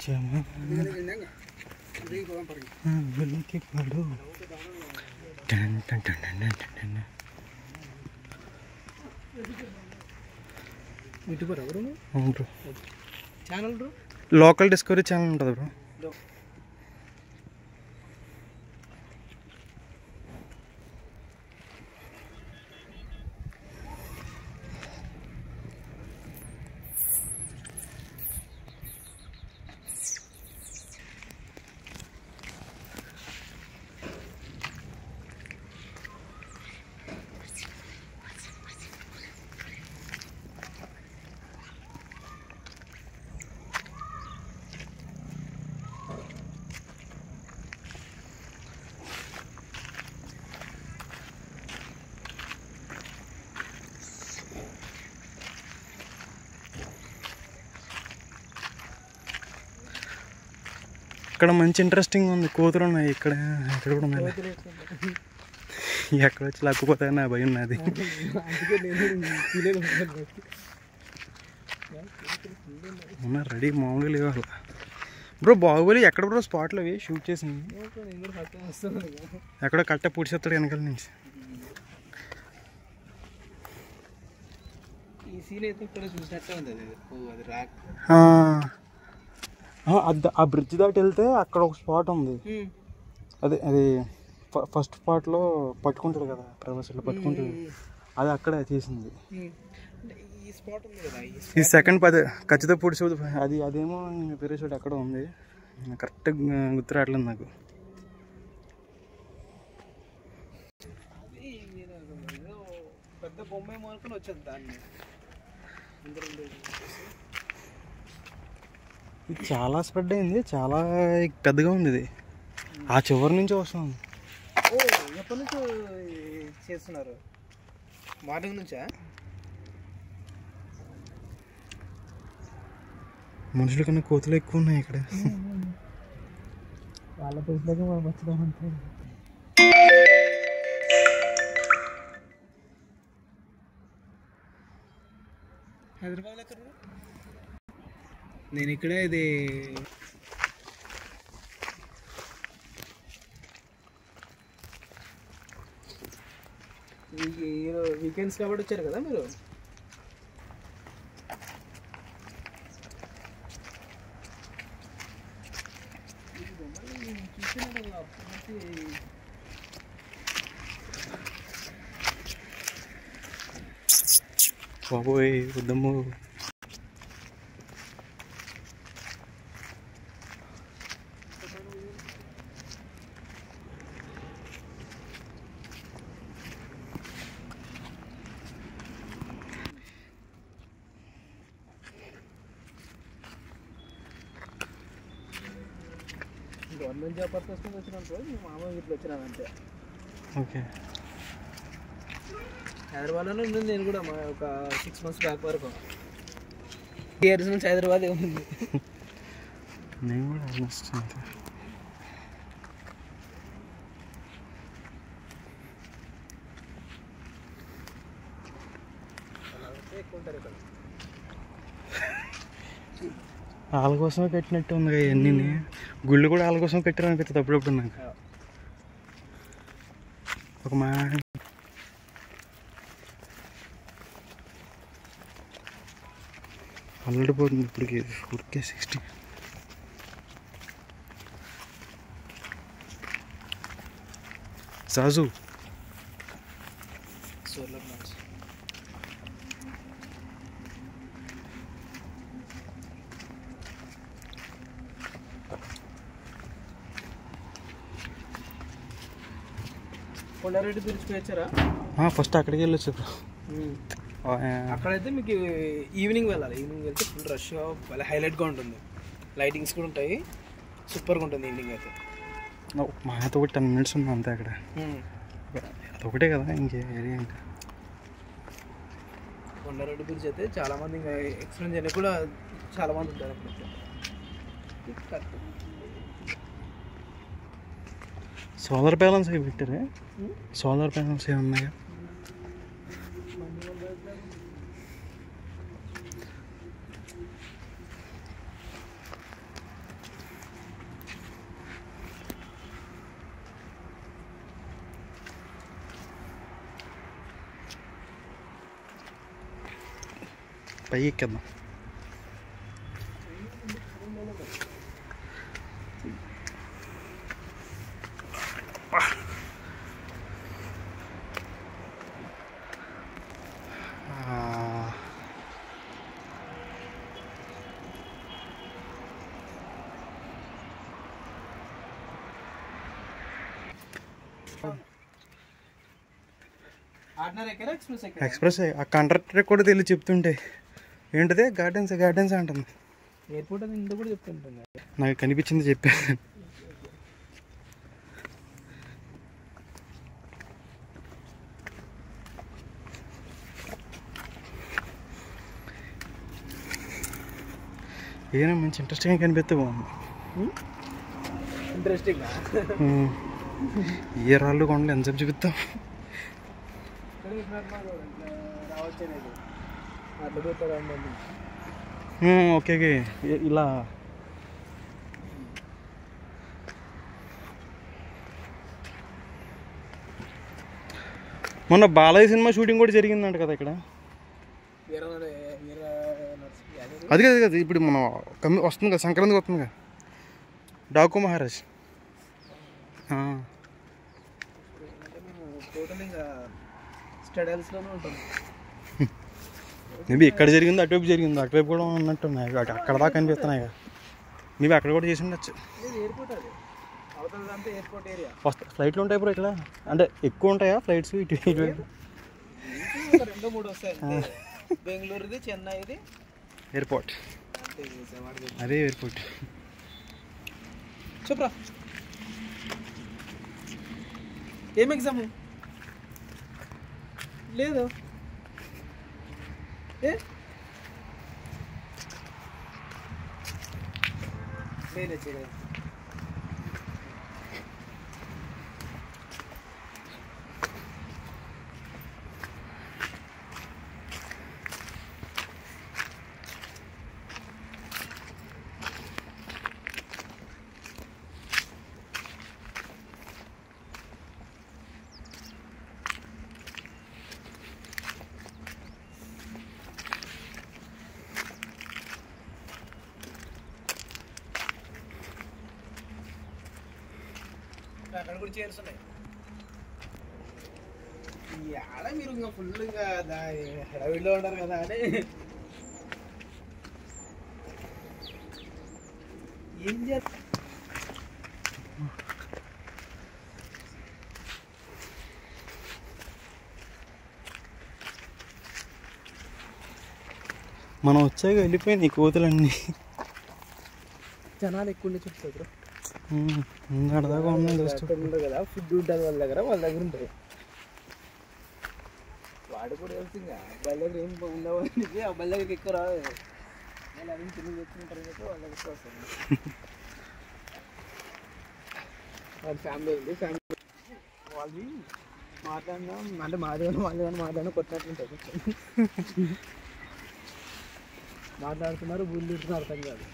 పడు local discovery channel ఉంటుంది bro. ఇక్కడ మంచి ఇంట్రెస్టింగ్ ఉంది. కోతులు ఉన్నాయి ఇక్కడ కూడా ఉన్నాయి. ఎక్కడ వచ్చి లాక్కుపోతాయి నా భయం నాది. అవునా రెడీ మామూలుగా లేవు అసలు. బ్రో బాహుబలి ఎక్కడ బ్రో స్పాట్లో అవి షూట్ చేసింది? ఎక్కడ కట్ట పూడ్చేస్తాడు వెనకాల నుంచి. ఆ బ్రిడ్జ్ దాటి వెళ్తే అక్కడ ఒక స్పాట్ ఉంది. అది ఫస్ట్ స్పాట్లో పట్టుకుంటాడు కదా ప్రవాసులు పట్టుకుంటాడు, అది అక్కడే తీసింది. ఈ సెకండ్ ఖచ్చితంగా పొడిచి అదేమో వేరే చోటు ఎక్కడ ఉంది, కరెక్ట్గా గుర్తు రావట్లేదు నాకు. ఇది చాలా స్ప్రెడ్ అయింది, చాలా పెద్దగా ఉంది. ఇది ఆ చివరి నుంచి వస్తుంది. ఎప్పటి నుంచో చేస్తున్నారు? మార్నింగ్ నుంచా? మనుషుల కన్నా కోతులు ఎక్కువ ఉన్నాయి ఇక్కడ. వాళ్ళ ప్లేస్లోకి మనం వచ్చామంటే హైదరాబాద్లో ఎక్కడ? నేను ఇక్కడే ఇది వీకెండ్స్ కాబట్టి వచ్చారు కదా మీరు. బాబోయ్ వద్దమ్ము. గవర్నమెంట్ జాబ్ పర్పస్ మీద వచ్చినప్పుడు మేము మామూలుగా ఇట్లా వచ్చినానంటే. ఓకే. హైదరాబాద్లోనే ఉంది నేను కూడా. ఒక 6 months బ్యాక్ వరకు 3 years నుంచి హైదరాబాదే ఉంది. నేను కూడా ఆల్మోస్ట్ అంతే. వాళ్ళ కోసమే కట్టినట్టు ఉంది ఇవన్నీ. గుళ్ళు కూడా వాళ్ళ కోసం కట్టారు అనిపిస్తుంది అప్పుడప్పుడు నాకు. ఒక అల్లడిపోతుంది ఇప్పటికి. 4K 60. Saju solar match. Kondareddy bridge వచ్చారా? ఫస్ట్ అక్కడికి వెళ్ళొచ్చు. అక్కడైతే మీకు ఈవినింగ్ వెళ్ళాలి. ఈవినింగ్ వెళ్తే ఫుల్ రష్గా చాలా హైలైట్గా ఉంటుంది. లైటింగ్స్ కూడా ఉంటాయి, సూపర్గా ఉంటుంది ఈవినింగ్ అయితే. మాతో ఒక 10 minutes ఉంది అంతే అక్కడ. అదొకటే కదా ఇంకే ఏరియా. ఇంకా కొండారెడ్డి బ్రిడ్జ్ అయితే చాలామంది ఇంకా ఎక్స్ప్లెయిన్ చేయడానికి కూడా చాలామంది ఉంటారు అక్కడ. సోలార్ ప్యానల్స్ అవి పెట్టారా? సోలార్ ప్యానల్స్ ఏమన్నాయా? పైకి ఎక్కేద్దాం. ఎక్స్ప్రెస్ ఆ కండక్టర్ కూడా తెలియ చెప్తుంటే ఏంటిదే గార్డెన్స్ గార్డెన్స్ అంటుంది. ఎయిర్పోర్ట్ అని ఇంత కూడా చెప్తుంటుంది. నాకు కనిపించింది చెప్పాను. ఏదైనా మంచి ఇంట్రెస్టింగ్ కనిపిస్తే బాగుంది. ఇంట్రెస్టింగ్ ఏ రాళ్ళు కొండలు ఎంతసేపు చూపిస్తాం. ఓకే ఓకే ఇలా మొన్న బాలయ్య సినిమా షూటింగ్ కూడా జరిగిందంట కదా ఇక్కడ. అది కదా కదా ఇప్పుడు మనం వస్తుంది కదా, సంక్రాంతికి వస్తుంది కదా డాకు మహారాజ్. మేబీ ఎక్కడ జరిగిందో అటువైపు జరిగిందో, అటువైపు కూడా ఉన్నట్టున్నాయి, అక్కడ దాకా కనిపిస్తున్నాయి కదా. మేబీ అక్కడ కూడా చేసి ఉండొచ్చు. ఫ్లైట్లు ఉంటాయి బ్రో ఇక్కడ, అంటే ఎక్కువ ఉంటాయా ఫ్లైట్స్ ఇటు ఇటువైపు? 2-3 వస్తాయి. బెంగళూరుది, చెన్నైది ఎయిర్పోర్ట్, అదే ఎయిర్పోర్ట్. చెప్పరా ఏం ఎగ్జాము లేదు? అక్కడ కూడా చేరుస్తున్నాయి. ఆడ మీరు ఇంకా ఫుల్ ఇంకా హడావిడిలో ఉంటారు కదా అని ఏం చేస్తా. మనం వచ్చాక వెళ్ళిపోయింది కోతులన్నీ. జనాలు ఎక్కువ చెప్తారు అడదాకా ఉన్నాయి కదా, ఫుడ్ ఉంటుంది వాళ్ళ దగ్గర ఉంటుంది. వాడు కూడా తెలుసు ఇంకా అబ్బాయి దగ్గర ఏం ఉండవు అని, అబ్బాయి దగ్గరికి ఎక్కువ రాదు. వాళ్ళు అవి తిని తెచ్చుకుంటారు చెప్పి వాళ్ళ దగ్గర వస్తుంది. వాళ్ళ ఫ్యామిలీ ఉంది, ఫ్యామిలీ వాళ్ళు మాట్లాడినా అంటే మాదేమో వాళ్ళు కానీ మాట్లాడినా కొట్టినట్లుంటుంది. మాట్లాడుతున్నారు, బుల్లు అర్థం కాదు.